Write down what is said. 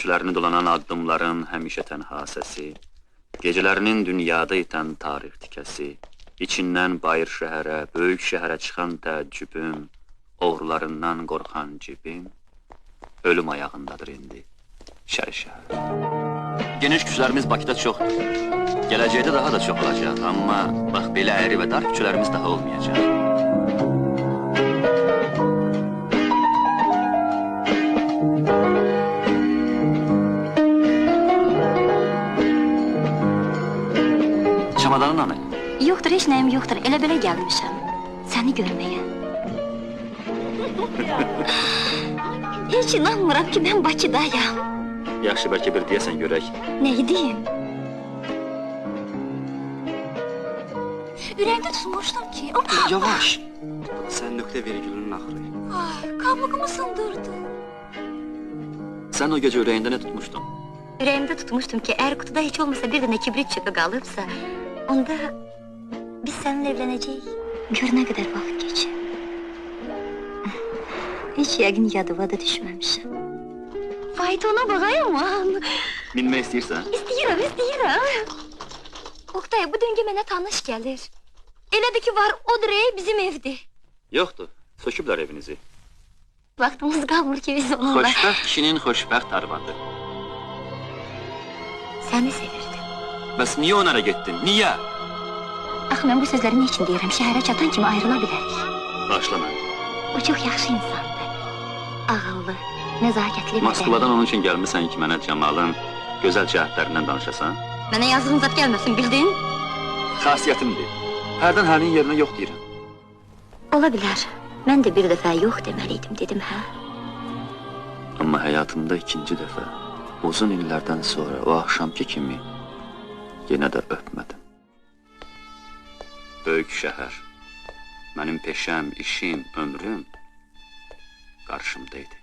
Küçülərini dolanan addımların həmişə tənha səsi, gecələrinin dünyada itən tarix tikəsi, içindən bayır şəhərə, böyük şəhərə çıxan təəccübüm, oğrularından qorxan cibim, ölüm ayağındadır indi şəri şəhər. Geniş küçülərimiz Bakıda çoxdur. Gələcəkdə daha da çox olacaq, amma bax, belə əyri və dar küçülərimiz daha olmayacaq. Çamadanın anı? Yoxdur, heç nəyim yoxdur, elə belə gəlmişəm. Səni görməyə. Heç inanmıram ki, mən Bakıdayam. Yaxşı, bəlkə bir deyəsən görək. Nəyi deyim? Ürəyimdə tutmuşdum ki... Yavaş! Sən nöqtə vergülünün axırı. Ay, qabığımı sındırdı. Sən o gecə ürəyində nə tutmuşdun? Ürəyimdə tutmuşdum ki, əgər qutuda heç olmasa bir dənə kibrit çöpü qalıbsa, onda biz səninlə evlənəcəyik. Gör nə qədər vaxt geçir. Heç yəqin yadıma da düşməmişəm. Faytona baxayım, man. Minmək istəyirsən? İstəyirəm. Oqtay, bu döngə mənə tanış gəlir. Elədir ki, var, o dirək bizim evdir. Yoxdur, söküblər evinizi. Vaxtımız qalmır ki, biz onunla... Xoşbəxt kişinin xoşbəxt arvadı. Səni sevirdim. Bəs niyə onlara getdin, niyə? Axı, mən bu sözləri nə üçün deyirəm? Şəhərə çatan kimi ayrıla bilərik. Bağışla məni. O çox yaxşı insandır. Ağıllı, nəzakətli... Moskvadan onun üçün gəlmirsən ki, mənə Camalın gözəl cəhətlərindən danışasan? Mənə yazığın zat gəlməsin, bildin? Xasiyyətimdir. Hərdən hərinin yerinə yox deyirəm. Ola bilər. Mən də bir dəfə yox deməliydim, dedim, hə? Amma həyatımda ikinci dəfə, uzun illərdən sonra o axşamki kimi yenə də öpmədim. Böyük şəhər, mənim peşəm, işim, ömrüm qarşımdaydı.